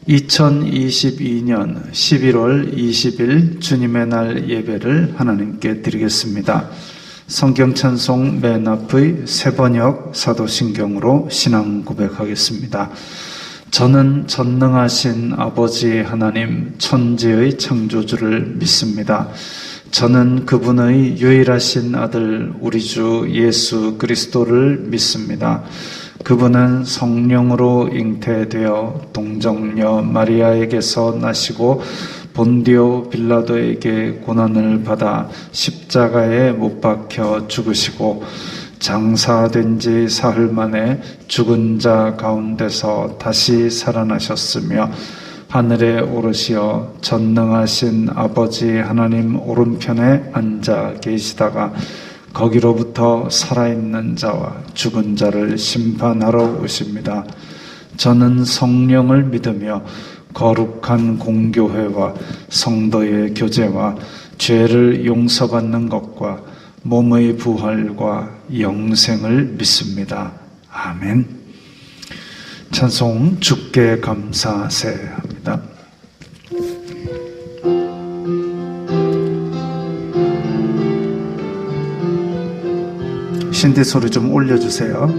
2022년 11월 20일 주님의 날 예배를 하나님께 드리겠습니다. 성경 찬송 맨 앞의 새번역 사도신경으로 신앙 고백하겠습니다. 저는 전능하신 아버지 하나님 천지의 창조주를 믿습니다. 저는 그분의 유일하신 아들 우리 주 예수 그리스도를 믿습니다. 그분은 성령으로 잉태되어 동정녀 마리아에게서 나시고 본디오 빌라도에게 고난을 받아 십자가에 못 박혀 죽으시고 장사된 지 사흘 만에 죽은 자 가운데서 다시 살아나셨으며 하늘에 오르시어 전능하신 아버지 하나님 오른편에 앉아 계시다가 거기로부터 살아있는 자와 죽은 자를 심판하러 오십니다. 저는 성령을 믿으며 거룩한 공교회와 성도의 교제와 죄를 용서받는 것과 몸의 부활과 영생을 믿습니다. 아멘. 찬송 주께 감사하세 합니다. 신디 소리 좀 올려주세요.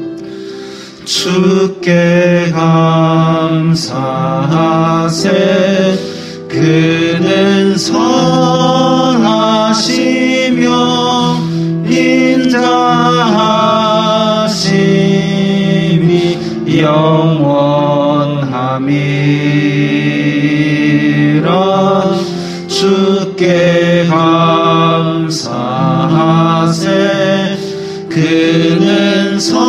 주께 감사하세 그는 선하시며 인자하심이 영원함이라. 주께 감사하세 그는 선하시며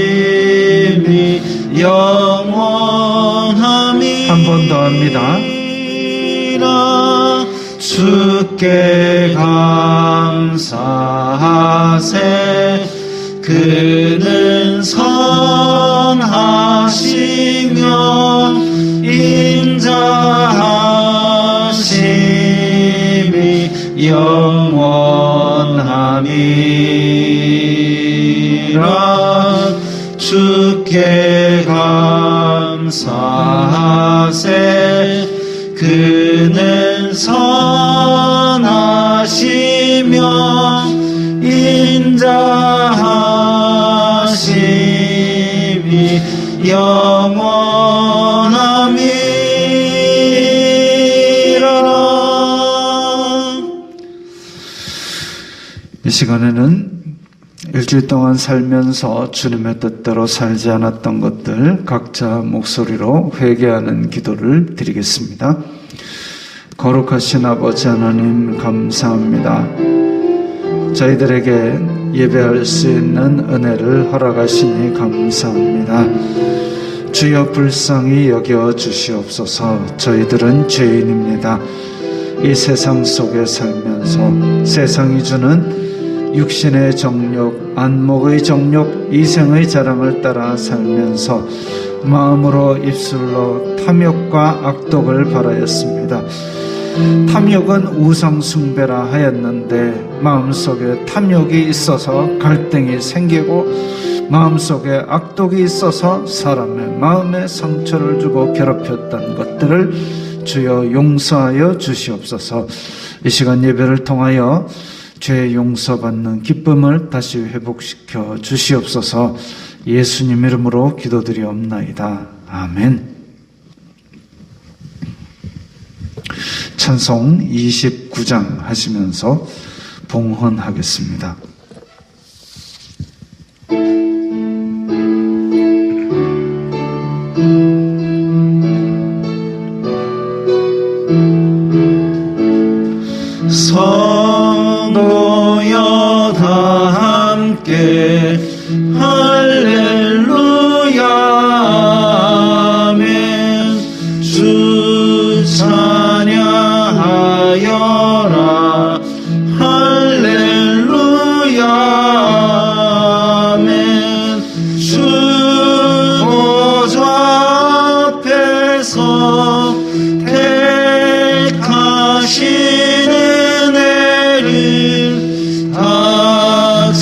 인자하심이 영원함이라. 한 번 더 합니다. 주께 감사하세 그는 선하시며 인자하심이 영원함이라. 주께 감사하세 그는 선하시며 인자하심이 영원함이라. 이 시간에는 일주일 동안 살면서 주님의 뜻대로 살지 않았던 것들 각자 목소리로 회개하는 기도를 드리겠습니다. 거룩하신 아버지 하나님 감사합니다. 저희들에게 예배할 수 있는 은혜를 허락하시니 감사합니다. 주여 불쌍히 여겨 주시옵소서. 저희들은 죄인입니다. 이 세상 속에 살면서 세상이 주는 육신의 정욕, 안목의 정욕, 이생의 자랑을 따라 살면서 마음으로 입술로 탐욕과 악독을 바라였습니다. 탐욕은 우상숭배라 하였는데 마음속에 탐욕이 있어서 갈등이 생기고 마음속에 악독이 있어서 사람의 마음에 상처를 주고 괴롭혔던 것들을 주여 용서하여 주시옵소서. 이 시간 예배를 통하여 죄 용서받는 기쁨을 다시 회복시켜 주시옵소서. 예수님 이름으로 기도드리옵나이다. 아멘. 찬송 29장 하시면서 봉헌하겠습니다. 성도여 다 함께 할렐루야 아멘. 주 찬양하여라 할렐루야 아멘. 주 보좌 앞에서 택하신 은혜를 다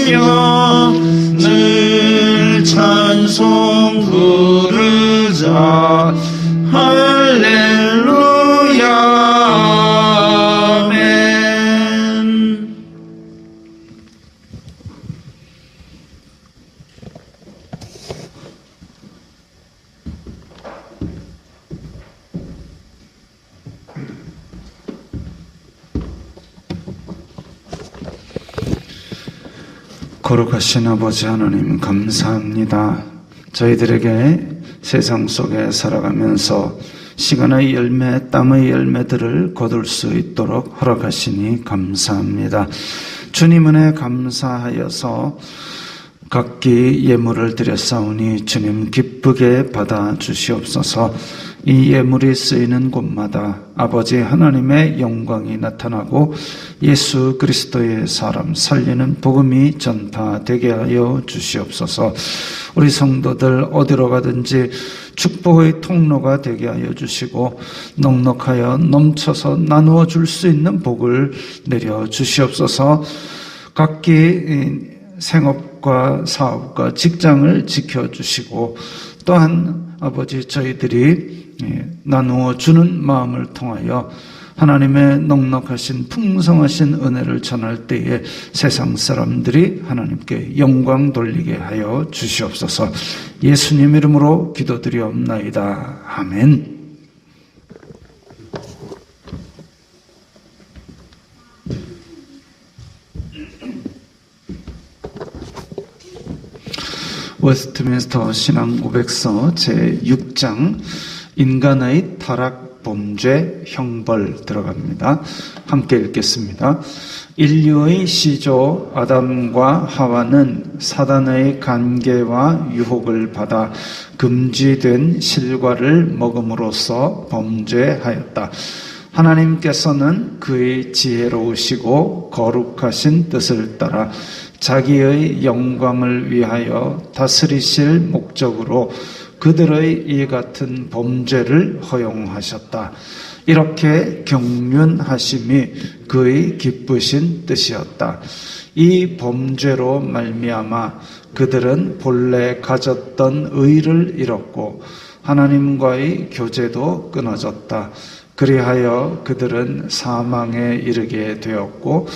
돌리며 늘 찬송 부르자. 할렐루야. 아멘. 거룩하신 아버지 하나님 감사합니다. 저희들에게 세상 속에 살아가면서 시간의 열매, 땀의 열매들을 거둘 수 있도록 허락하시니 감사합니다. 주님 은혜 감사하여서 각기 예물을 드렸사오니 주님 기쁘게 받아 주시옵소서. 이 예물이 쓰이는 곳마다 아버지 하나님의 영광이 나타나고 예수 그리스도의 사람 살리는 복음이 전파되게 하여 주시옵소서. 우리 성도들 어디로 가든지 축복의 통로가 되게 하여 주시고 넉넉하여 넘쳐서 나누어 줄 수 있는 복을 내려 주시옵소서. 각기 생업과 사업과 직장을 지켜주시고 또한 아버지 저희들이 나누어 주는 마음을 통하여 하나님의 넉넉하신 풍성하신 은혜를 전할 때에 세상 사람들이 하나님께 영광 돌리게 하여 주시옵소서. 예수님 이름으로 기도드리옵나이다. 아멘. 웨스트민스터 신앙 고백서 제6장 인간의 타락, 범죄, 형벌 들어갑니다. 함께 읽겠습니다. 인류의 시조 아담과 하와는 사단의 관계와 유혹을 받아 금지된 실과를 먹음으로써 범죄하였다. 하나님께서는 그의 지혜로우시고 거룩하신 뜻을 따라 자기의 영광을 위하여 다스리실 목적으로 그들의 이 같은 범죄를 허용하셨다. 이렇게 경륜하심이 그의 기쁘신 뜻이었다. 이 범죄로 말미암아 그들은 본래 가졌던 의를 잃었고 하나님과의 교제도 끊어졌다. 그리하여 그들은 사망에 이르게 되었고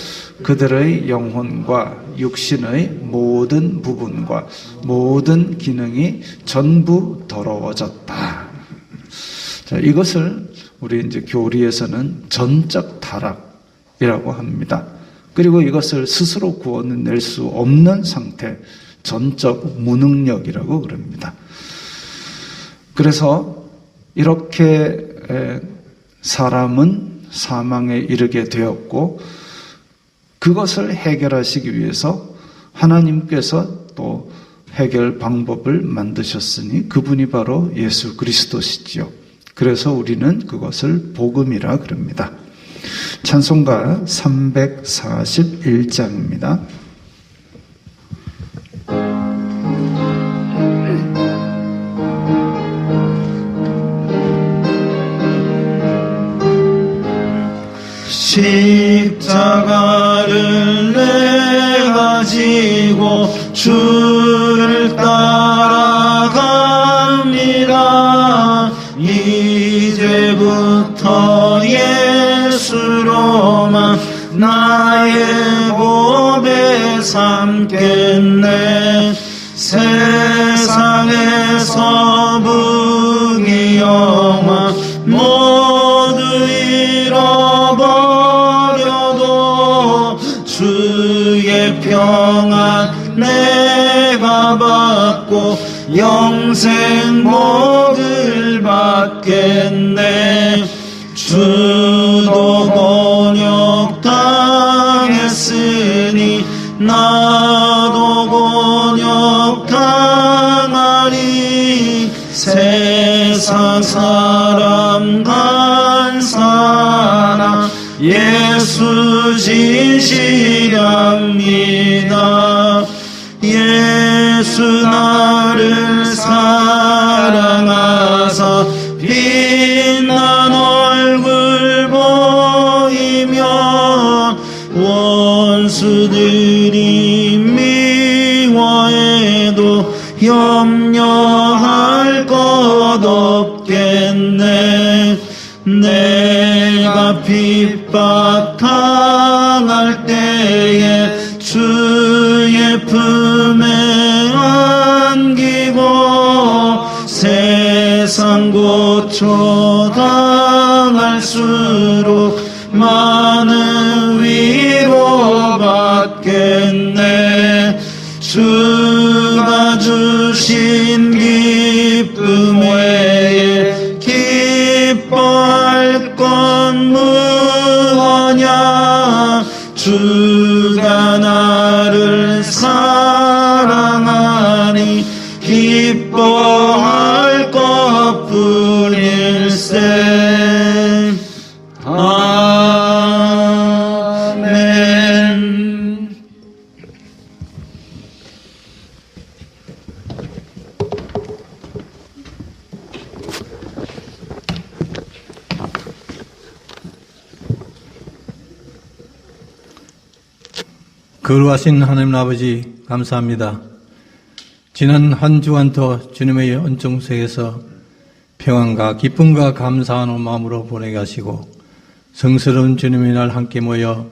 그들의 영혼과 육신의 모든 부분과 모든 기능이 전부 더러워졌다. 자, 이것을 우리 이제 교리에서는 전적 타락이라고 합니다. 그리고 이것을 스스로 구원낼 수 없는 상태, 전적 무능력이라고 그럽니다. 그래서 이렇게 사람은 사망에 이르게 되었고 그것을 해결하시기 위해서 하나님께서 또 해결 방법을 만드셨으니 그분이 바로 예수 그리스도시지요. 그래서 우리는 그것을 복음이라 그럽니다. 찬송가 341장입니다. 십자가를 내가 지고 주를 따라갑니다. 이제부터 예수로만 나의 고백 삼겠네. 세상에서 부귀영화 모두 잃어버려도 주의 평안 내가 받고 영생 복을 받겠네. 주도 곤욕 당했으니 나도 곤욕 당하리. 세상 사람 간사나 예수 진실합니다. 예수 나를 사랑하사 빛난 얼굴 보이며 원수들이 염려할 것 없겠네. 내가 핍박당할 때에 주의 품에 안기고 세상 고초당할수록 많은 위로 받겠네. 주가 주신 기쁨 외에 기뻐할 건 무엇냐. 주가 나를 사랑하니 기뻐할 것뿐일세. 아멘. 거룩하신 하나님 아버지 감사합니다. 지난 한 주간도 주님의 은총 속에서 평안과 기쁨과 감사하는 마음으로 보내게 하시고 성스러운 주님의 날 함께 모여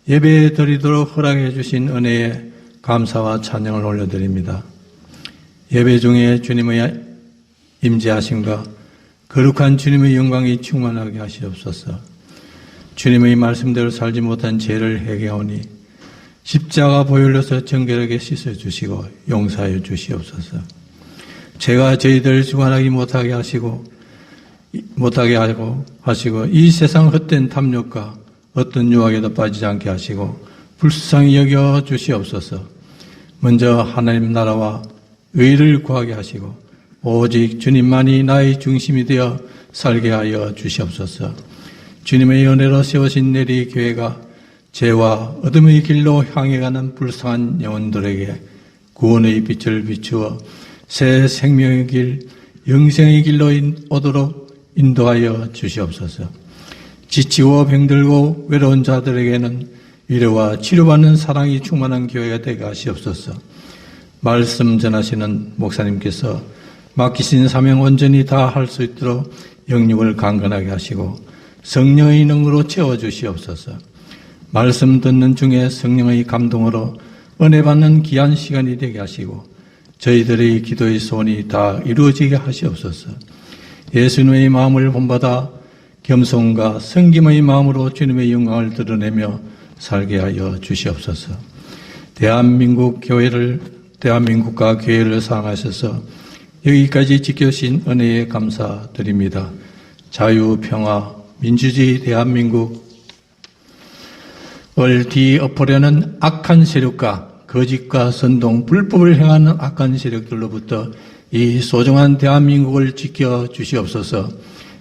예배 드리도록 허락해 주신 은혜에 감사와 찬양을 올려드립니다. 예배 중에 주님의 임재하심과 거룩한 주님의 영광이 충만하게 하시옵소서. 주님의 말씀대로 살지 못한 죄를 회개하오니 십자가 보혈로서 정결하게 씻어주시고 용서하여 주시옵소서. 죄가 저희들을 주관하기 못하게 하시고 이 세상 헛된 탐욕과 어떤 유혹에도 빠지지 않게 하시고 불쌍히 여겨 주시옵소서. 먼저 하나님 나라와 의를 구하게 하시고 오직 주님만이 나의 중심이 되어 살게 하여 주시옵소서. 주님의 은혜로 세우신 내리 교회가 죄와 어둠의 길로 향해가는 불쌍한 영혼들에게 구원의 빛을 비추어 새 생명의 길, 영생의 길로 오도록 인도하여 주시옵소서. 지치고 병들고 외로운 자들에게는 위로와 치료받는 사랑이 충만한 교회가 되게 하시옵소서. 말씀 전하시는 목사님께서 맡기신 사명 온전히 다 할 수 있도록 영육을 강건하게 하시고 성령의 능으로 채워주시옵소서. 말씀 듣는 중에 성령의 감동으로 은혜 받는 귀한 시간이 되게 하시고 저희들의 기도의 소원이 다 이루어지게 하시옵소서. 예수님의 마음을 본받아 겸손과 섬김의 마음으로 주님의 영광을 드러내며 살게 하여 주시옵소서. 대한민국과 교회를 사랑하셔서 여기까지 지켜주신 은혜에 감사드립니다. 자유, 평화, 민주주의 대한민국 을 뒤엎으려는 악한 세력과 거짓과 선동, 불법을 행하는 악한 세력들로부터 이 소중한 대한민국을 지켜주시옵소서.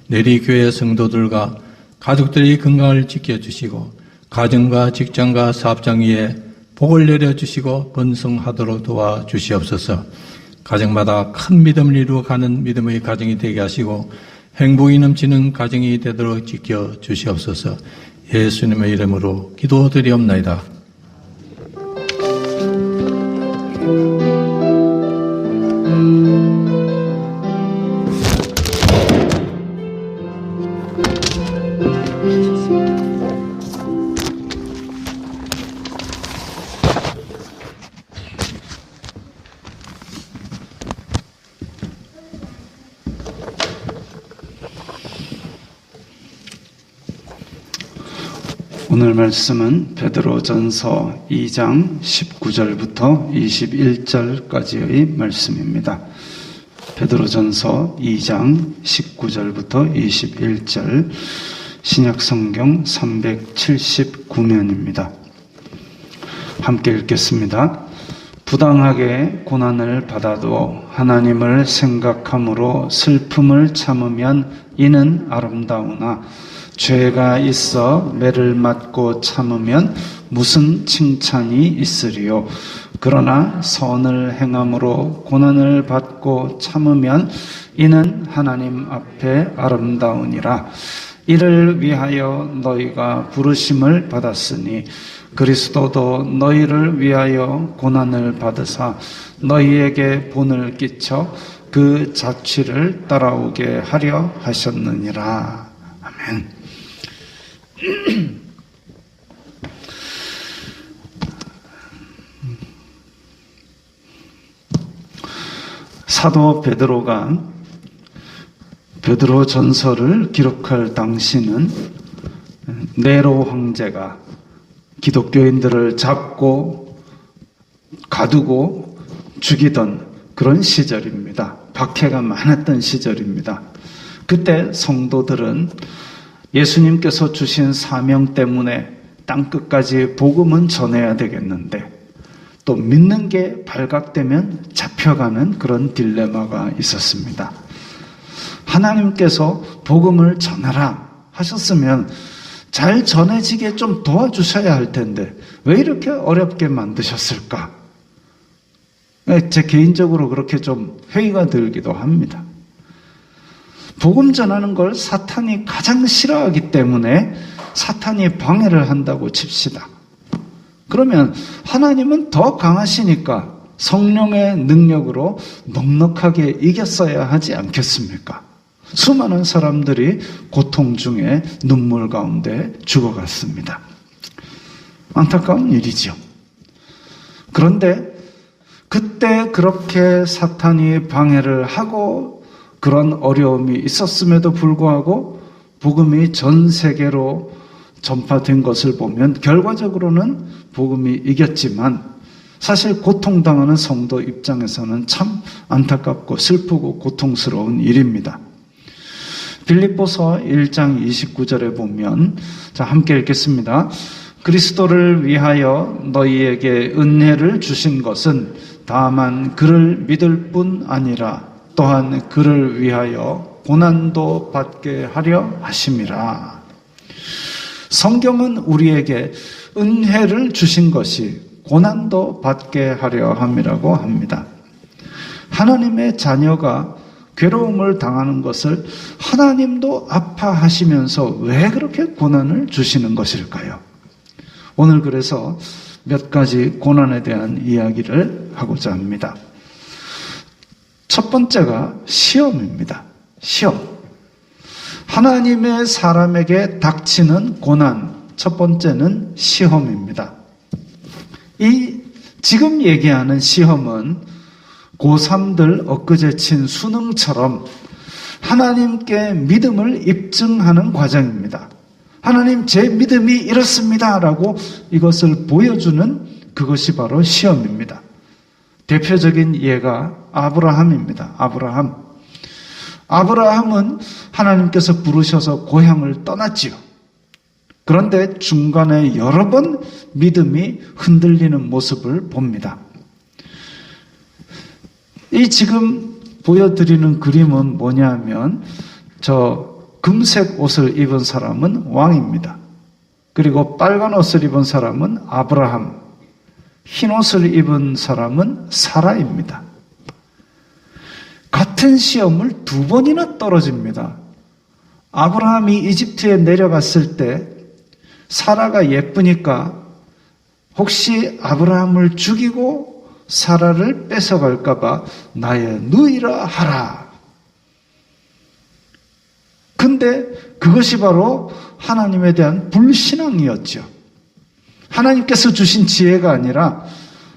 내리교회 성도들과 가족들의 건강을 지켜주시고 가정과 직장과 사업장 위에 복을 내려주시고 번성하도록 도와주시옵소서. 가정마다 큰 믿음을 이루어가는 믿음의 가정이 되게 하시고 행복이 넘치는 가정이 되도록 지켜주시옵소서. 예수님의 이름으로 기도드리옵나이다. 오늘 말씀은 베드로전서 2장 19절부터 21절까지의 말씀입니다. 베드로전서 2장 19절부터 21절 신약성경 379면입니다. 함께 읽겠습니다. 부당하게 고난을 받아도 하나님을 생각함으로 슬픔을 참으면 이는 아름다우나 죄가 있어 매를 맞고 참으면 무슨 칭찬이 있으리요. 그러나 선을 행함으로 고난을 받고 참으면 이는 하나님 앞에 아름다우니라. 이를 위하여 너희가 부르심을 받았으니 그리스도도 너희를 위하여 고난을 받으사 너희에게 본을 끼쳐 그 자취를 따라오게 하려 하셨느니라. 아멘. 사도 베드로가 베드로 전서를 기록할 당시는 네로 황제가 기독교인들을 잡고 가두고 죽이던 그런 시절입니다. 박해가 많았던 시절입니다. 그때 성도들은 예수님께서 주신 사명 때문에 땅끝까지 복음은 전해야 되겠는데 또 믿는 게 발각되면 잡혀가는 그런 딜레마가 있었습니다. 하나님께서 복음을 전하라 하셨으면 잘 전해지게 좀 도와주셔야 할 텐데 왜 이렇게 어렵게 만드셨을까? 제 개인적으로 그렇게 좀 회의가 들기도 합니다. 복음 전하는 걸 사탄이 가장 싫어하기 때문에 사탄이 방해를 한다고 칩시다. 그러면 하나님은 더 강하시니까 성령의 능력으로 넉넉하게 이겼어야 하지 않겠습니까? 수많은 사람들이 고통 중에 눈물 가운데 죽어갔습니다. 안타까운 일이죠. 그런데 그때 그렇게 사탄이 방해를 하고 그런 어려움이 있었음에도 불구하고 복음이 전 세계로 전파된 것을 보면 결과적으로는 복음이 이겼지만 사실 고통당하는 성도 입장에서는 참 안타깝고 슬프고 고통스러운 일입니다. 빌립보서 1장 29절에 보면 함께 읽겠습니다. 그리스도를 위하여 너희에게 은혜를 주신 것은 다만 그를 믿을 뿐 아니라 또한 그를 위하여 고난도 받게 하려 하심이라. 성경은 우리에게 은혜를 주신 것이 고난도 받게 하려 함이라고 합니다. 하나님의 자녀가 괴로움을 당하는 것을 하나님도 아파하시면서 왜 그렇게 고난을 주시는 것일까요? 오늘 그래서 몇 가지 고난에 대한 이야기를 하고자 합니다. 첫 번째가 시험입니다. 시험. 하나님의 사람에게 닥치는 고난, 첫 번째는 시험입니다. 이 지금 얘기하는 시험은 고3들 엊그제 친 수능처럼 하나님께 믿음을 입증하는 과정입니다. 하나님 제 믿음이 이렇습니다 라고 이것을 보여주는 그것이 바로 시험입니다. 대표적인 예가 아브라함입니다. 아브라함은 하나님께서 부르셔서 고향을 떠났지요. 그런데 중간에 여러 번 믿음이 흔들리는 모습을 봅니다. 이 지금 보여드리는 그림은 뭐냐면 저 금색 옷을 입은 사람은 왕입니다. 그리고 빨간 옷을 입은 사람은 아브라함, 흰 옷을 입은 사람은 사라입니다. 같은 시험을 두 번이나 떨어집니다. 아브라함이 이집트에 내려갔을 때 사라가 예쁘니까 혹시 아브라함을 죽이고 사라를 뺏어갈까 봐 나의 누이라 하라. 근데 그것이 바로 하나님에 대한 불신앙이었죠. 하나님께서 주신 지혜가 아니라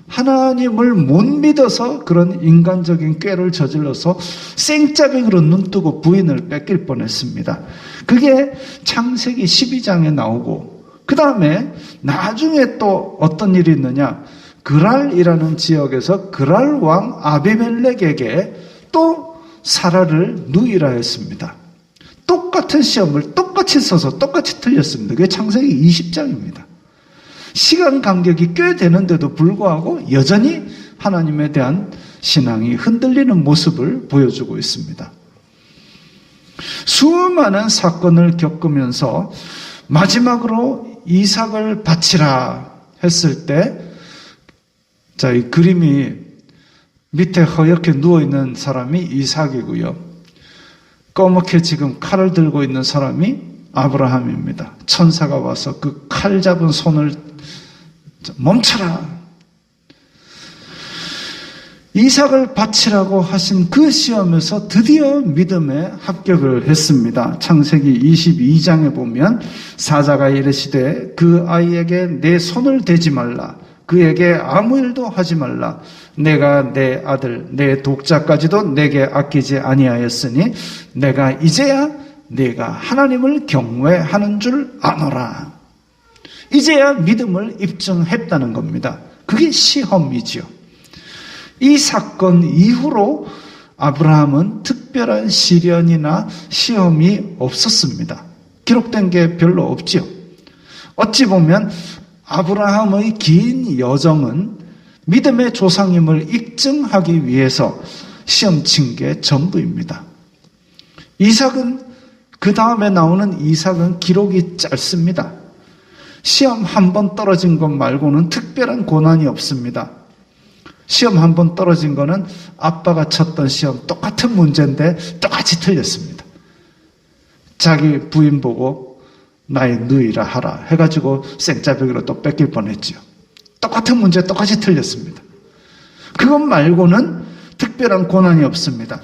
하나님을 못 믿어서 그런 인간적인 꾀를 저질러서 생짜백으로 눈뜨고 부인을 뺏길 뻔했습니다. 그게 창세기 12장에 나오고 그 다음에 나중에 또 어떤 일이 있느냐, 그랄이라는 지역에서 그랄 왕 아비멜렉에게 또 사라를 누이라 했습니다. 똑같은 시험을 똑같이 써서 똑같이 틀렸습니다. 그게 창세기 20장입니다. 시간 간격이 꽤 되는데도 불구하고 여전히 하나님에 대한 신앙이 흔들리는 모습을 보여주고 있습니다. 수많은 사건을 겪으면서 마지막으로 이삭을 바치라 했을 때, 자, 이 그림이 밑에 허옇게 누워있는 사람이 이삭이고요. 검게 지금 칼을 들고 있는 사람이 아브라함입니다. 천사가 와서 그 칼 잡은 손을 멈춰라. 이삭을 바치라고 하신 그 시험에서 드디어 믿음에 합격을 했습니다. 창세기 22장에 보면 사자가 이르시되 그 아이에게 내 손을 대지 말라. 그에게 아무 일도 하지 말라. 내가 내 아들 내 독자까지도 내게 아끼지 아니하였으니 내가 이제야 네가 하나님을 경외하는 줄 아노라. 이제야 믿음을 입증했다는 겁니다. 그게 시험이지요. 이 사건 이후로 아브라함은 특별한 시련이나 시험이 없었습니다. 기록된 게 별로 없지요. 어찌 보면 아브라함의 긴 여정은 믿음의 조상임을 입증하기 위해서 시험 친 게 전부입니다. 이삭은, 그 다음에 나오는 이삭은 기록이 짧습니다. 시험 한 번 떨어진 것 말고는 특별한 고난이 없습니다. 시험 한 번 떨어진 거는 아빠가 쳤던 시험 똑같은 문제인데 똑같이 틀렸습니다. 자기 부인 보고 나의 누이라 하라 해가지고 생짜배기로 또 뺏길 뻔했지요. 똑같은 문제 똑같이 틀렸습니다. 그것 말고는 특별한 고난이 없습니다.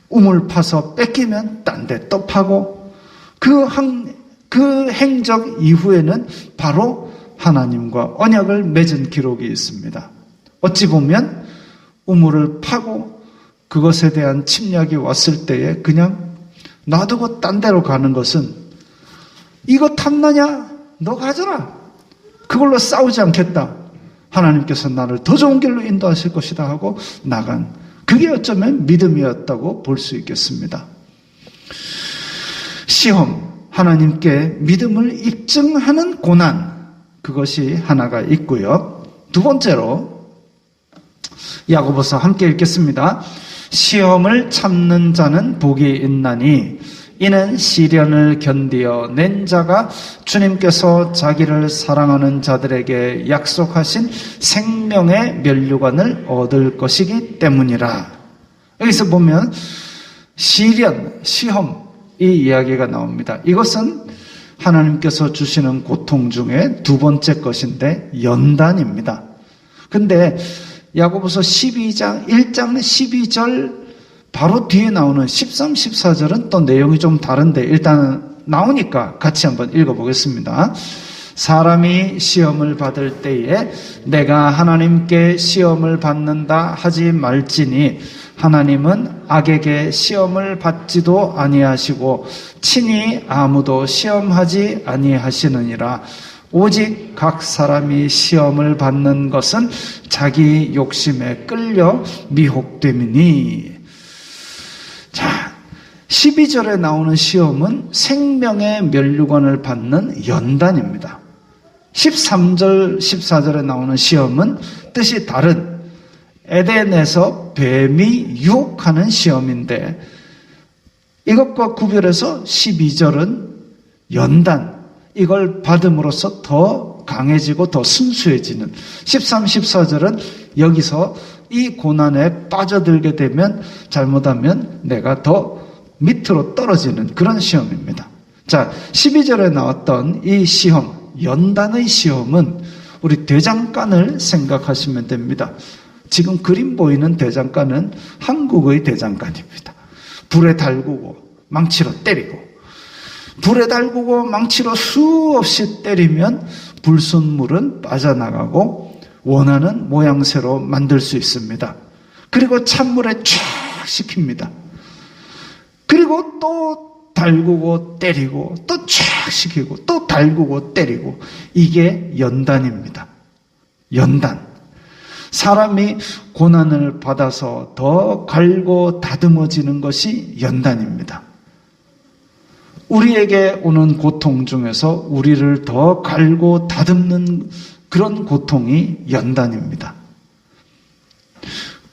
우물 파서 뺏기면 딴 데 또 파고 그 행적 이후에는 바로 하나님과 언약을 맺은 기록이 있습니다. 어찌 보면 우물을 파고 그것에 대한 침략이 왔을 때에 그냥 놔두고 딴 데로 가는 것은 이거 탐나냐? 너 가져라. 그걸로 싸우지 않겠다. 하나님께서 나를 더 좋은 길로 인도하실 것이다 하고 나간, 그게 어쩌면 믿음이었다고 볼 수 있겠습니다. 시험, 하나님께 믿음을 입증하는 고난, 그것이 하나가 있고요. 두 번째로 야고보서 함께 읽겠습니다. 시험을 참는 자는 복이 있나니 이는 시련을 견디어 낸 자가 주님께서 자기를 사랑하는 자들에게 약속하신 생명의 면류관을 얻을 것이기 때문이라. 여기서 보면 시련, 시험, 이 이야기가 나옵니다. 이것은 하나님께서 주시는 고통 중에 두 번째 것인데 연단입니다. 근데 야고보서 12장 1장 12절 바로 뒤에 나오는 13, 14절은 또 내용이 좀 다른데 일단 나오니까 같이 한번 읽어보겠습니다. 사람이 시험을 받을 때에 내가 하나님께 시험을 받는다 하지 말지니 하나님은 악에게 시험을 받지도 아니하시고 친히 아무도 시험하지 아니하시느니라. 오직 각 사람이 시험을 받는 것은 자기 욕심에 끌려 미혹됨이니. 자, 12절에 나오는 시험은 생명의 면류관을 받는 연단입니다. 13절, 14절에 나오는 시험은 뜻이 다른 에덴에서 뱀이 유혹하는 시험인데 이것과 구별해서 12절은 연단, 이걸 받음으로써 더 강해지고 더 순수해지는, 13, 14절은 여기서 이 고난에 빠져들게 되면 잘못하면 내가 더 밑으로 떨어지는 그런 시험입니다. 자, 12절에 나왔던 이 시험, 연단의 시험은 우리 대장간을 생각하시면 됩니다. 지금 그림 보이는 대장간은 한국의 대장간입니다. 불에 달구고 망치로 때리고, 불에 달구고 망치로 수없이 때리면 불순물은 빠져나가고 원하는 모양새로 만들 수 있습니다. 그리고 찬물에 쫙 식힙니다. 그리고 또 달구고 때리고 또 쫙 식히고 또 달구고 때리고, 이게 연단입니다. 연단. 사람이 고난을 받아서 더 갈고 다듬어지는 것이 연단입니다. 우리에게 오는 고통 중에서 우리를 더 갈고 다듬는 그런 고통이 연단입니다.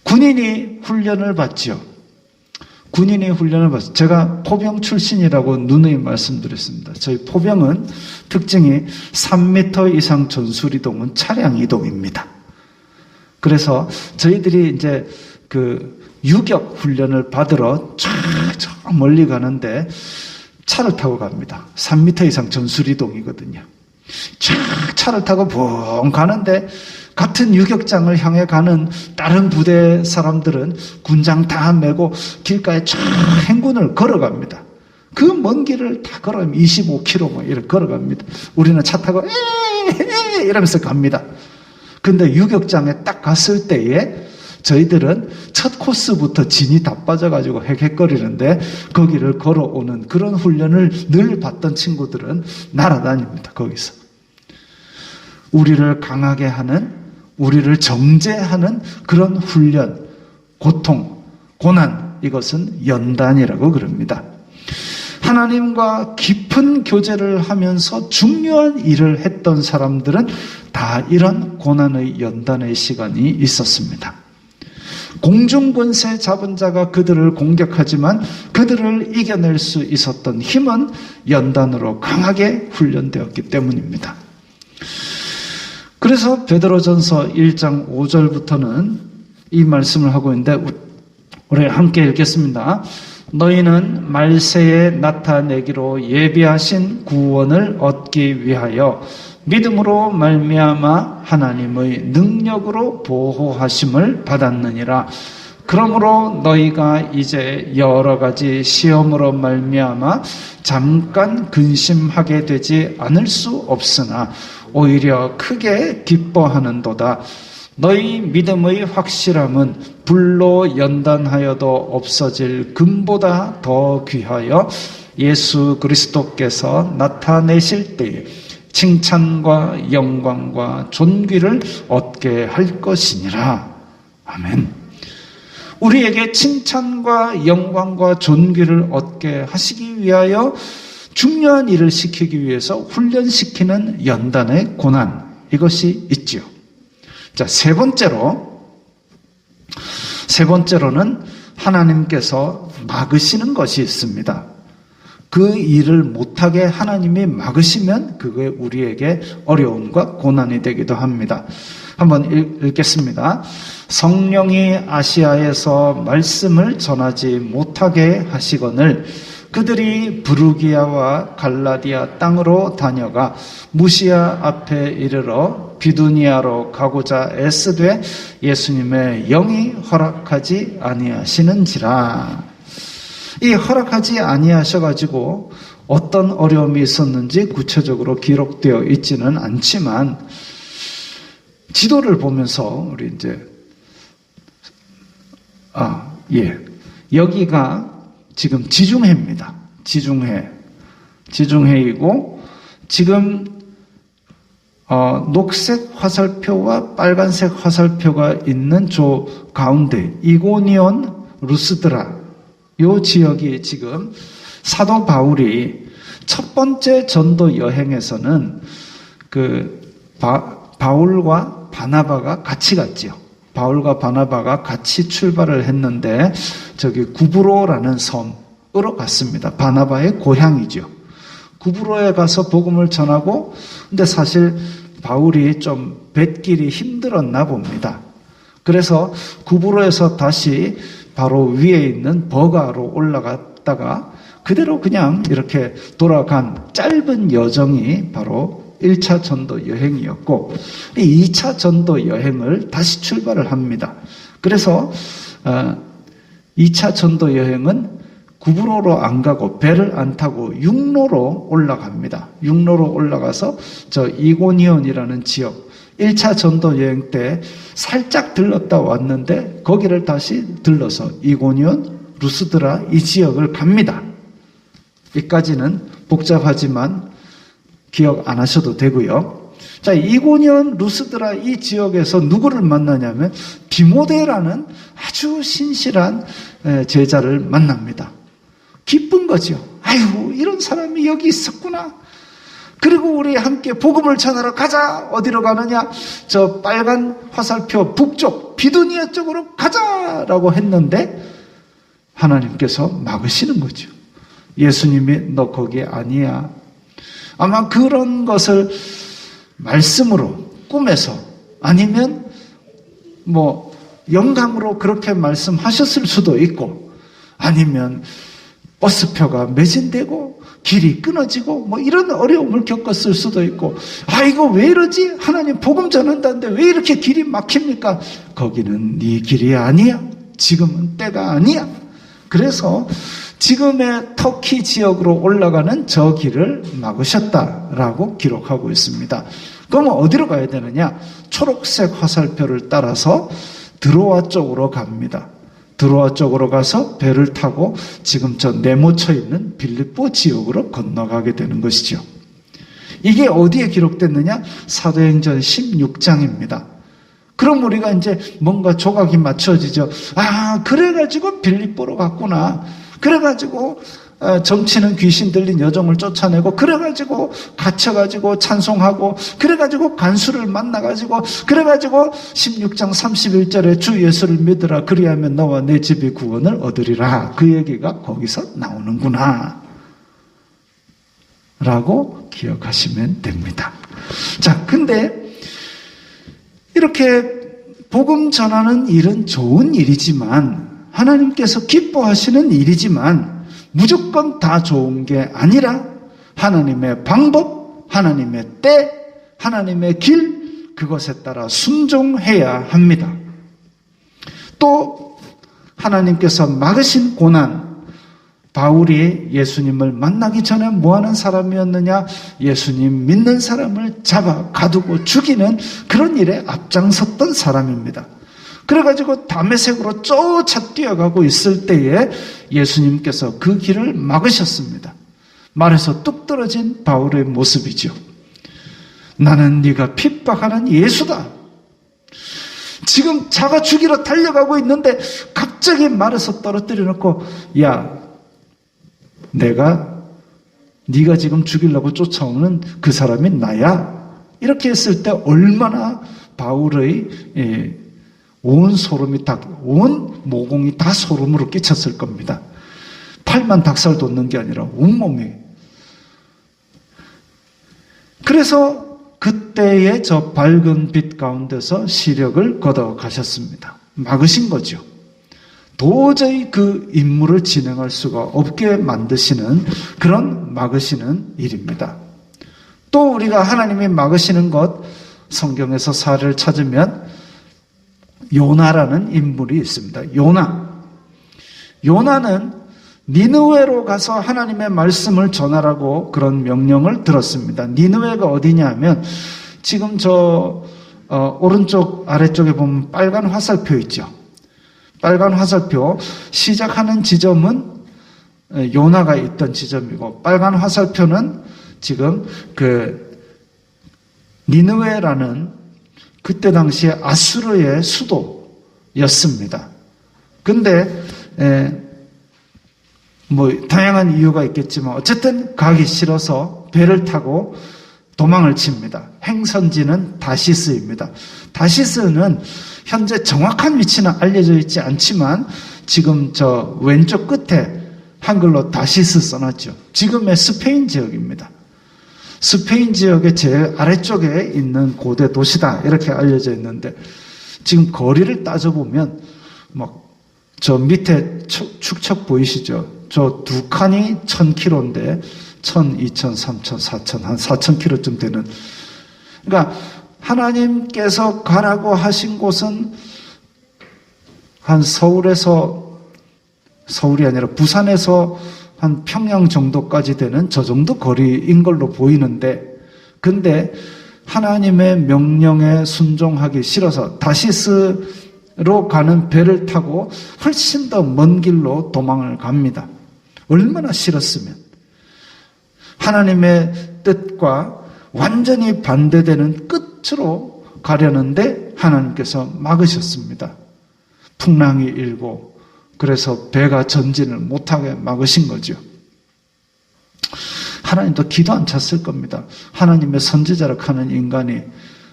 군인이 훈련을 받지요. 군인이 훈련을 받죠. 제가 포병 출신이라고 누누이 말씀드렸습니다. 저희 포병은 특징이 3m 이상 전술이동은 차량 이동입니다. 그래서 저희들이 이제 그 유격 훈련을 받으러 쫙 멀리 가는데 차를 타고 갑니다. 3m 이상 전술이동이거든요. 촥 차를 타고 붕 가는데 같은 유격장을 향해 가는 다른 부대 사람들은 군장 다 메고 길가에 쫙 행군을 걸어갑니다. 그 먼 길을 다 걸어가면 25km 뭐 이렇게 걸어갑니다. 우리는 차 타고 에에에 이러면서 갑니다. 근데 유격장에 딱 갔을 때에 저희들은 첫 코스부터 진이 다 빠져가지고 헥헥거리는데 거기를 걸어오는 그런 훈련을 늘 받던 친구들은 날아다닙니다. 거기서. 우리를 강하게 하는, 우리를 정죄하는 그런 훈련, 고통, 고난, 이것은 연단이라고 그럽니다. 하나님과 깊은 교제를 하면서 중요한 일을 했던 사람들은 다 이런 고난의 연단의 시간이 있었습니다. 공중권세 잡은 자가 그들을 공격하지만 그들을 이겨낼 수 있었던 힘은 연단으로 강하게 훈련되었기 때문입니다. 그래서 베드로전서 1장 5절부터는 이 말씀을 하고 있는데 우리 함께 읽겠습니다. 너희는 말세에 나타내기로 예비하신 구원을 얻기 위하여 믿음으로 말미암아 하나님의 능력으로 보호하심을 받았느니라. 그러므로 너희가 이제 여러 가지 시험으로 말미암아 잠깐 근심하게 되지 않을 수 없으나 오히려 크게 기뻐하는도다. 너희 믿음의 확실함은 불로 연단하여도 없어질 금보다 더 귀하여 예수 그리스도께서 나타내실 때에 칭찬과 영광과 존귀를 얻게 할 것이니라. 아멘. 우리에게 칭찬과 영광과 존귀를 얻게 하시기 위하여 중요한 일을 시키기 위해서 훈련시키는 연단의 고난, 이것이 있지요. 자, 세 번째로는 하나님께서 막으시는 것이 있습니다. 그 일을 못하게 하나님이 막으시면 그게 우리에게 어려움과 고난이 되기도 합니다. 한번 읽겠습니다. 성령이 아시아에서 말씀을 전하지 못하게 하시거늘 그들이 부르기아와 갈라디아 땅으로 다녀가 무시아 앞에 이르러 비두니아로 가고자 애쓰되 예수님의 영이 허락하지 아니하시는지라. 이 허락하지 아니하셔가지고 어떤 어려움이 있었는지 구체적으로 기록되어 있지는 않지만 지도를 보면서 우리 이제 여기가 지금 지중해입니다. 지중해이고 지금 녹색 화살표와 빨간색 화살표가 있는 저 가운데 이고니온 루스드라 요 지역이 지금 사도 바울이 첫 번째 전도 여행에서는 바울과 바나바가 같이 갔지요. 바울과 바나바가 같이 출발을 했는데 저기 구브로라는 섬으로 갔습니다. 바나바의 고향이죠. 구브로에 가서 복음을 전하고 근데 사실 바울이 좀 뱃길이 힘들었나 봅니다. 그래서 구브로에서 다시 바로 위에 있는 버가로 올라갔다가 그대로 그냥 이렇게 돌아간 짧은 여정이 바로 1차 전도 여행이었고 이 2차 전도 여행을 다시 출발을 합니다. 그래서 2차 전도 여행은 구브로로 안 가고 배를 안 타고 육로로 올라갑니다. 육로로 올라가서 저 이고니온이라는 지역 1차 전도 여행 때 살짝 들렀다 왔는데 거기를 다시 들러서 이고니온, 루스드라 이 지역을 갑니다. 이까지는 복잡하지만 기억 안 하셔도 되고요. 자, 이고니온, 루스드라 이 지역에서 누구를 만나냐면 디모데라는 아주 신실한 제자를 만납니다. 기쁜 거죠. 아유, 이런 사람이 여기 있었구나. 그리고 우리 함께 복음을 전하러 가자. 어디로 가느냐? 저 빨간 화살표 북쪽 비두니아 쪽으로 가자라고 했는데 하나님께서 막으시는 거죠. 예수님이 너 거기 아니야. 아마 그런 것을 말씀으로 꿈에서 아니면 영감으로 그렇게 말씀하셨을 수도 있고 아니면 버스표가 매진되고 길이 끊어지고 뭐 이런 어려움을 겪었을 수도 있고, 아 이거 왜 이러지? 하나님 복음 전한다는데 왜 이렇게 길이 막힙니까? 거기는 네 길이 아니야. 지금은 때가 아니야. 그래서 지금의 터키 지역으로 올라가는 저 길을 막으셨다라고 기록하고 있습니다. 그러면 어디로 가야 되느냐? 초록색 화살표를 따라서 드로아 쪽으로 갑니다. 드로아 쪽으로 가서 배를 타고 지금 저 네모쳐 있는 빌립보 지역으로 건너가게 되는 것이죠. 이게 어디에 기록됐느냐? 사도행전 16장입니다. 그럼 우리가 이제 뭔가 조각이 맞춰지죠. 아, 그래가지고 빌립보로 갔구나. 그래가지고 점치는 귀신 들린 여종을 쫓아내고, 그래가지고 갇혀가지고 찬송하고, 그래가지고 간수를 만나가지고, 그래가지고 16장 31절에 주 예수를 믿으라. 그리하면 너와 내 집이 구원을 얻으리라. 그 얘기가 거기서 나오는구나 라고 기억하시면 됩니다. 자, 근데 이렇게 복음 전하는 일은 좋은 일이지만, 하나님께서 기뻐하시는 일이지만 무조건 다 좋은 게 아니라 하나님의 방법, 하나님의 때, 하나님의 길, 그것에 따라 순종해야 합니다. 또 하나님께서 막으신 고난, 바울이 예수님을 만나기 전에 뭐하는 사람이었느냐? 예수님 믿는 사람을 잡아 가두고 죽이는 그런 일에 앞장섰던 사람입니다. 그래가지고 다메섹으로 쫓아 뛰어가고 있을 때에 예수님께서 그 길을 막으셨습니다. 말에서 뚝 떨어진 바울의 모습이죠. 나는 네가 핍박하는 예수다. 지금 자가 죽이러 달려가고 있는데 갑자기 말에서 떨어뜨려 놓고, 야, 네가 지금 죽이려고 쫓아오는 그 사람이 나야. 이렇게 했을 때 얼마나 바울의 온 모공이 다 소름으로 끼쳤을 겁니다. 팔만 닭살 돋는 게 아니라 온몸이. 그래서 그때의 저 밝은 빛 가운데서 시력을 걷어 가셨습니다. 막으신 거죠. 도저히 그 임무를 진행할 수가 없게 만드시는 그런 막으시는 일입니다. 또 우리가 하나님이 막으시는 것, 성경에서 사례를 찾으면 요나라는 인물이 있습니다. 요나는 니느웨로 가서 하나님의 말씀을 전하라고 그런 명령을 들었습니다. 니느웨가 어디냐면 지금 저 오른쪽 아래쪽에 보면 빨간 화살표 있죠. 빨간 화살표 시작하는 지점은 요나가 있던 지점이고, 빨간 화살표는 지금 그 니느웨라는 그때 당시에 아수르의 수도였습니다. 근데 뭐 다양한 이유가 있겠지만 어쨌든 가기 싫어서 배를 타고 도망을 칩니다. 행선지는 다시스입니다. 다시스는 현재 정확한 위치는 알려져 있지 않지만 지금 저 왼쪽 끝에 한글로 다시스 써놨죠. 지금의 스페인 지역입니다. 스페인 지역의 제일 아래쪽에 있는 고대 도시다 이렇게 알려져 있는데, 지금 거리를 따져보면 막 저 밑에 축척 보이시죠? 저 두 칸이 1000km인데 1000, 2000, 3000, 4000 한 4000km쯤 되는, 그러니까 하나님께서 가라고 하신 곳은 한 서울이 아니라 부산에서 한 평양 정도까지 되는 저 정도 거리인 걸로 보이는데, 근데 하나님의 명령에 순종하기 싫어서 다시스로 가는 배를 타고 훨씬 더 먼 길로 도망을 갑니다. 얼마나 싫었으면. 하나님의 뜻과 완전히 반대되는 끝으로 가려는데 하나님께서 막으셨습니다. 풍랑이 일고 그래서 배가 전진을 못하게 막으신 거죠. 하나님도 기도 안 찼을 겁니다. 하나님의 선지자라 하는 인간이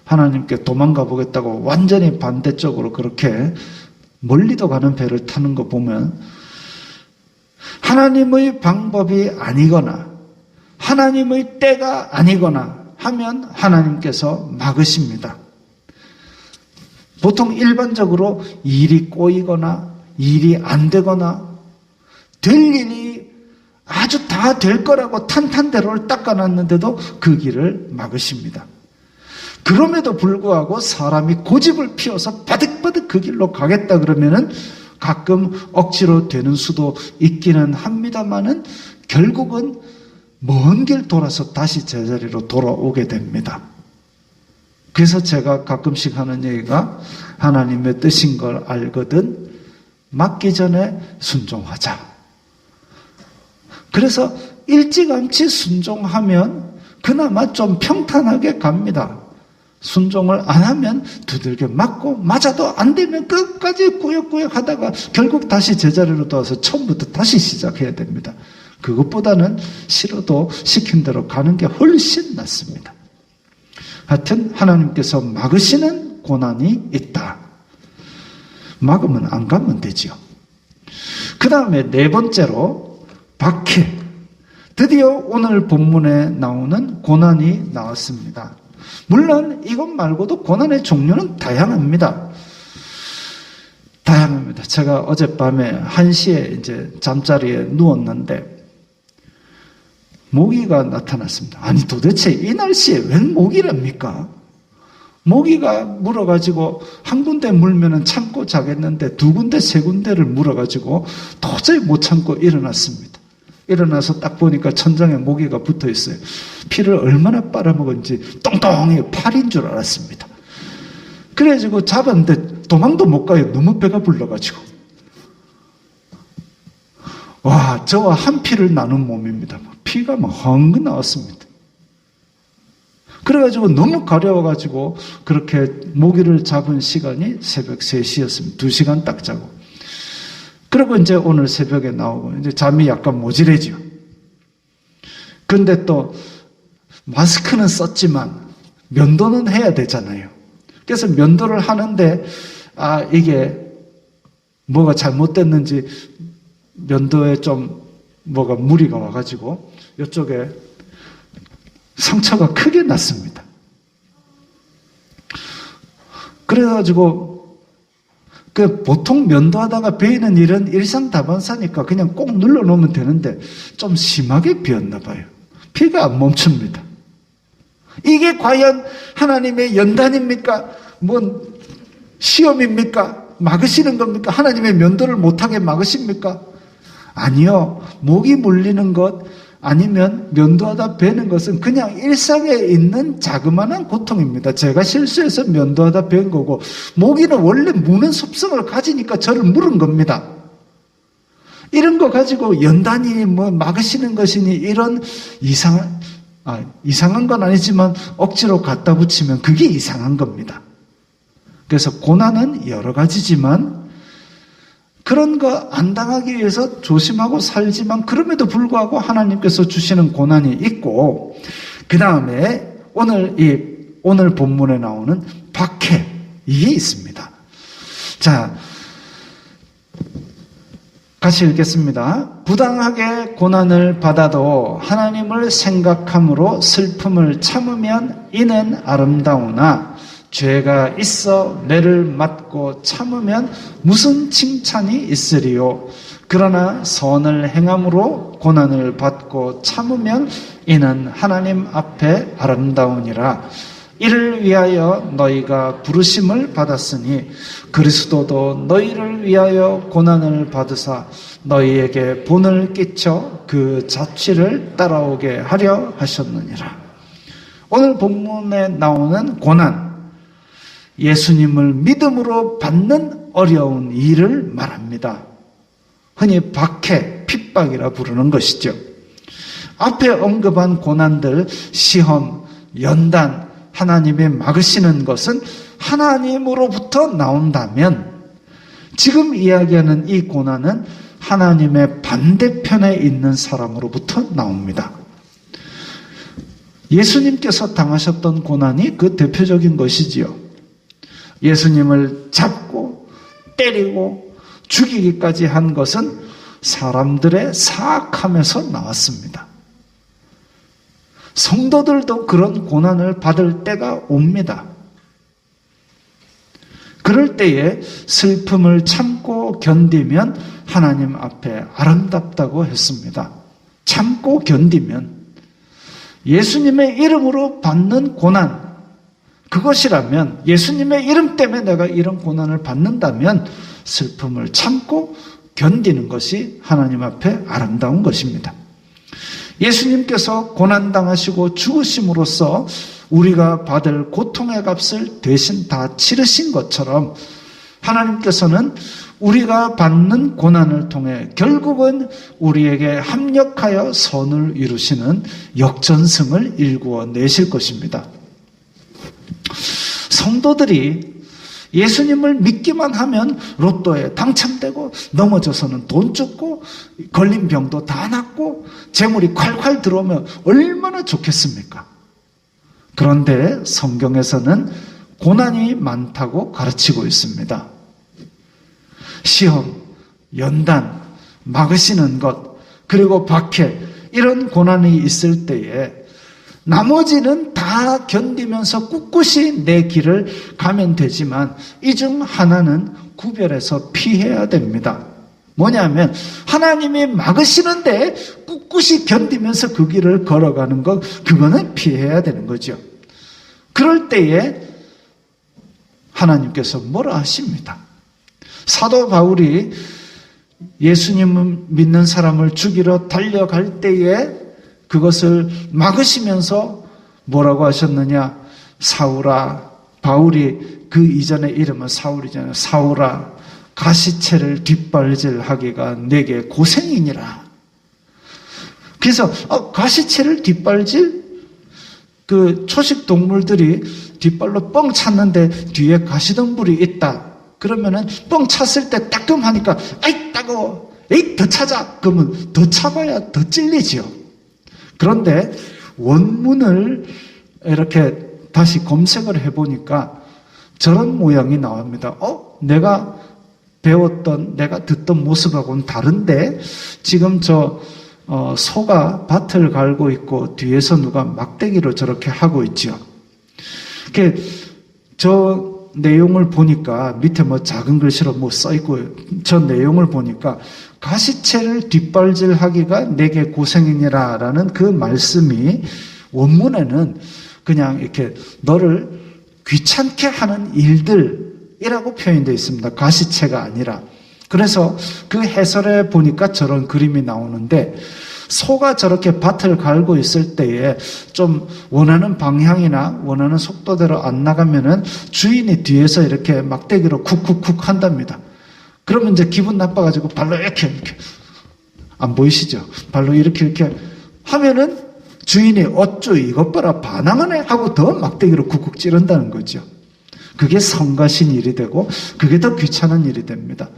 하나님께 도망가 보겠다고 완전히 반대쪽으로 그렇게 멀리도 가는 배를 타는 거 보면 하나님의 방법이 아니거나 하나님의 때가 아니거나 하면 하나님께서 막으십니다. 보통 일반적으로 일이 꼬이거나 일이 안 되거나 될 일이 아주 다 될 거라고 탄탄대로를 닦아놨는데도 그 길을 막으십니다. 그럼에도 불구하고 사람이 고집을 피워서 바득바득 그 길로 가겠다 그러면은 가끔 억지로 되는 수도 있기는 합니다만은 결국은 먼 길 돌아서 다시 제자리로 돌아오게 됩니다. 그래서 제가 가끔씩 하는 얘기가 하나님의 뜻인 걸 알거든 맞기 전에 순종하자. 그래서 일찌감치 순종하면 그나마 좀 평탄하게 갑니다. 순종을 안 하면 두들겨 맞고 맞아도 안 되면 끝까지 꾸역꾸역 하다가 결국 다시 제자리로 돌아와서 처음부터 다시 시작해야 됩니다. 그것보다는 싫어도 시킨 대로 가는 게 훨씬 낫습니다. 하여튼 하나님께서 막으시는 고난이 있다. 막으면 안 가면 되지요. 그 다음에 네 번째로 박해. 드디어 오늘 본문에 나오는 고난이 나왔습니다. 물론 이것 말고도 고난의 종류는 다양합니다. 제가 어젯밤에 1시에 이제 잠자리에 누웠는데 모기가 나타났습니다. 아니 도대체 이 날씨에 웬 모기랍니까? 모기가 물어가지고 한 군데 물면은 참고 자겠는데 두 군데 세 군데를 물어가지고 도저히 못 참고 일어났습니다. 일어나서 딱 보니까 천장에 모기가 붙어 있어요. 피를 얼마나 빨아먹은지 똥똥이 팔인 줄 알았습니다. 그래가지고 잡았는데 도망도 못 가요. 너무 배가 불러가지고. 와, 저와 한 피를 나눈 몸입니다. 피가 막 헝긋 나왔습니다. 그래가지고 너무 가려워가지고 그렇게 모기를 잡은 시간이 새벽 3시였습니다. 2시간 딱 자고. 그리고 이제 오늘 새벽에 나오고 이제 잠이 약간 모질해지요. 근데 또 마스크는 썼지만 면도는 해야 되잖아요. 그래서 면도를 하는데 이게 뭐가 잘못됐는지 면도에 좀 뭐가 무리가 와가지고 이쪽에 상처가 크게 났습니다. 그래가지고 보통 면도하다가 베이는 일은 일상다반사니까 그냥 꼭 눌러놓으면 되는데 좀 심하게 베었나 봐요. 피가 안 멈춥니다. 이게 과연 하나님의 연단입니까? 뭔 시험입니까? 막으시는 겁니까? 하나님의 면도를 못하게 막으십니까? 아니요. 모기 물리는 것 아니면 면도하다 베는 것은 그냥 일상에 있는 자그마한 고통입니다. 제가 실수해서 면도하다 벤 거고 모기는 원래 무는 습성을 가지니까 저를 물은 겁니다. 이런 거 가지고 연단이 뭐 막으시는 것이니 이런 이상한 건 아니지만 억지로 갖다 붙이면 그게 이상한 겁니다. 그래서 고난은 여러 가지지만 그런 거 안 당하기 위해서 조심하고 살지만 그럼에도 불구하고 하나님께서 주시는 고난이 있고 그 다음에 오늘 본문에 나오는 박해 이게 있습니다. 자, 같이 읽겠습니다. 부당하게 고난을 받아도 하나님을 생각함으로 슬픔을 참으면 이는 아름다우나 죄가 있어 매를 맞고 참으면 무슨 칭찬이 있으리요. 그러나 선을 행함으로 고난을 받고 참으면 이는 하나님 앞에 아름다우니라. 이를 위하여 너희가 부르심을 받았으니 그리스도도 너희를 위하여 고난을 받으사 너희에게 본을 끼쳐 그 자취를 따라오게 하려 하셨느니라. 오늘 본문에 나오는 고난, 예수님을 믿음으로 받는 어려운 일을 말합니다. 흔히 박해, 핍박이라 부르는 것이죠. 앞에 언급한 고난들, 시험, 연단, 하나님이 막으시는 것은 하나님으로부터 나온다면 지금 이야기하는 이 고난은 하나님의 반대편에 있는 사람으로부터 나옵니다. 예수님께서 당하셨던 고난이 그 대표적인 것이지요. 예수님을 잡고 때리고 죽이기까지 한 것은 사람들의 사악함에서 나왔습니다. 성도들도 그런 고난을 받을 때가 옵니다. 그럴 때에 슬픔을 참고 견디면 하나님 앞에 아름답다고 했습니다. 참고 견디면 예수님의 이름으로 받는 고난, 그것이라면 예수님의 이름 때문에 내가 이런 고난을 받는다면 슬픔을 참고 견디는 것이 하나님 앞에 아름다운 것입니다. 예수님께서 고난당하시고 죽으심으로써 우리가 받을 고통의 값을 대신 다 치르신 것처럼 하나님께서는 우리가 받는 고난을 통해 결국은 우리에게 합력하여 선을 이루시는 역전승을 일구어 내실 것입니다. 성도들이 예수님을 믿기만 하면 로또에 당첨되고 넘어져서는 돈 죽고 걸린 병도 다 낫고 재물이 콸콸 들어오면 얼마나 좋겠습니까? 그런데 성경에서는 고난이 많다고 가르치고 있습니다. 시험, 연단, 막으시는 것, 그리고 박해, 이런 고난이 있을 때에 나머지는 다 견디면서 꿋꿋이 내 길을 가면 되지만 이 중 하나는 구별해서 피해야 됩니다. 뭐냐면 하나님이 막으시는데 꿋꿋이 견디면서 그 길을 걸어가는 것, 그거는 피해야 되는 거죠. 그럴 때에 하나님께서 뭐라 하십니다. 사도 바울이 예수님을 믿는 사람을 죽이러 달려갈 때에 그것을 막으시면서 뭐라고 하셨느냐? 사울아, 바울이 그 이전의 이름은 사울이잖아요. 사울아, 가시채를 뒷발질하기가 내게 고생이니라. 그래서 가시채를 뒷발질? 그 초식 동물들이 뒷발로 뻥 찼는데 뒤에 가시덤불이 있다. 그러면은 뻥 찼을 때 따끔하니까 아이 따가워, 에이 더 차자. 그러면 더 차봐야 더 찔리지요. 그런데 원문을 이렇게 다시 검색을 해보니까 저런 모양이 나옵니다. 내가 배웠던, 내가 듣던 모습하고는 다른데 지금 소가 밭을 갈고 있고 뒤에서 누가 막대기로 저렇게 하고 있죠. 저 내용을 보니까 밑에 작은 글씨로 써있고 저 내용을 보니까 가시채를 뒷발질하기가 내게 고생이니라 라는 그 말씀이 원문에는 그냥 이렇게 너를 귀찮게 하는 일들이라고 표현되어 있습니다. 가시채가 아니라. 그래서 그 해설에 보니까 저런 그림이 나오는데 소가 저렇게 밭을 갈고 있을 때에 좀 원하는 방향이나 원하는 속도대로 안 나가면은 주인이 뒤에서 이렇게 막대기로 쿡쿡쿡 한답니다. 그러면 이제 기분 나빠가지고 발로 이렇게 안 보이시죠? 발로 이렇게 하면은 주인이 어쭈 이것 봐라 반항하네 하고 더 막대기로 쿡쿡 찌른다는 거죠. 그게 성가신 일이 되고 그게 더 귀찮은 일이 됩니다.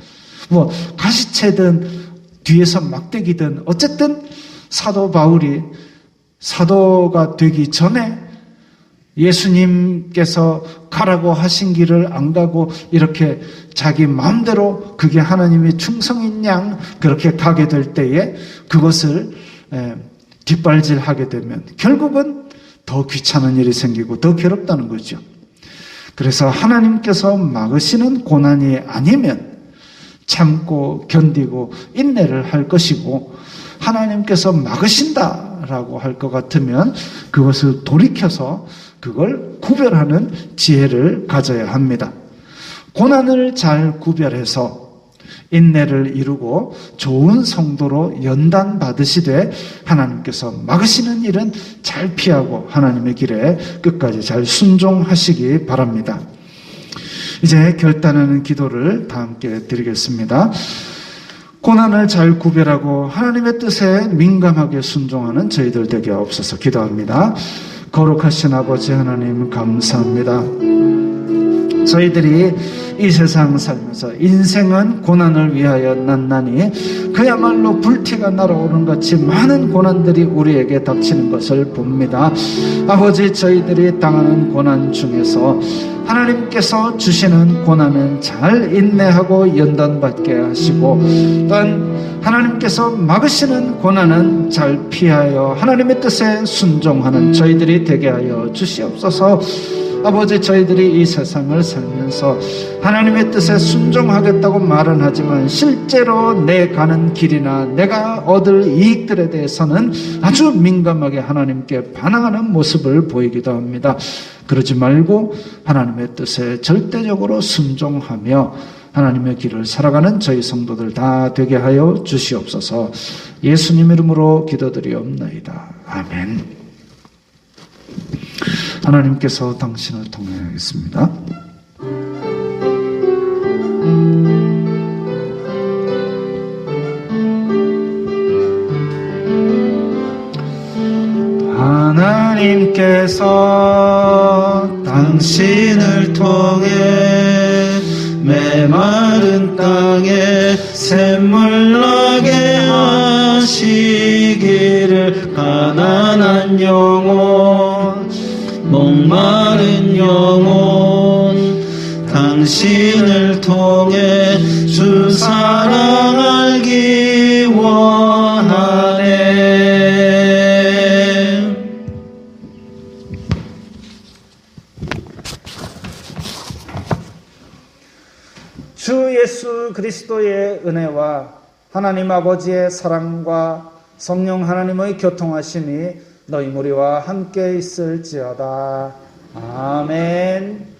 가시채든 뒤에서 막대기든 어쨌든 사도 바울이 사도가 되기 전에 예수님께서 가라고 하신 길을 안 가고 이렇게 자기 마음대로 그게 하나님의 충성인 양 그렇게 가게 될 때에 그것을 뒷발질하게 되면 결국은 더 귀찮은 일이 생기고 더 괴롭다는 거죠. 그래서 하나님께서 막으시는 고난이 아니면 참고 견디고 인내를 할 것이고 하나님께서 막으신다라고 할 것 같으면 그것을 돌이켜서 그걸 구별하는 지혜를 가져야 합니다. 고난을 잘 구별해서 인내를 이루고 좋은 성도로 연단 받으시되 하나님께서 막으시는 일은 잘 피하고 하나님의 길에 끝까지 잘 순종하시기 바랍니다. 이제 결단하는 기도를 다 함께 드리겠습니다. 고난을 잘 구별하고 하나님의 뜻에 민감하게 순종하는 저희들 되게 없어서 기도합니다. 거룩하신 아버지 하나님 감사합니다. 저희들이 이 세상 살면서 인생은 고난을 위하여 난나니 그야말로 불티가 날아오는 같이 많은 고난들이 우리에게 닥치는 것을 봅니다. 아버지, 저희들이 당하는 고난 중에서 하나님께서 주시는 고난은 잘 인내하고 연단받게 하시고 또한 하나님께서 막으시는 고난은 잘 피하여 하나님의 뜻에 순종하는 저희들이 되게 하여 주시옵소서. 아버지, 저희들이 이 세상을 살면서 하나님의 뜻에 순종하겠다고 말은 하지만 실제로 내 가는 길이나 내가 얻을 이익들에 대해서는 아주 민감하게 하나님께 반항하는 모습을 보이기도 합니다. 그러지 말고 하나님의 뜻에 절대적으로 순종하며 하나님의 길을 살아가는 저희 성도들 다 되게 하여 주시옵소서. 예수님 이름으로 기도드리옵나이다. 아멘. 하나님께서 당신을 통하겠습니다. 하나님께서 당신을 통해 메마른 땅에 샘물 나게 하시기를 가난한 영혼 목마른 영혼 당신을 통해 주 사랑 알기 원하네. 주 예수 그리스도의 은혜와 하나님 아버지의 사랑과 성령 하나님의 교통하심이 너희 무리와 함께 있을지어다. 아멘.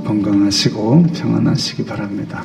건강하시고 평안하시기 바랍니다.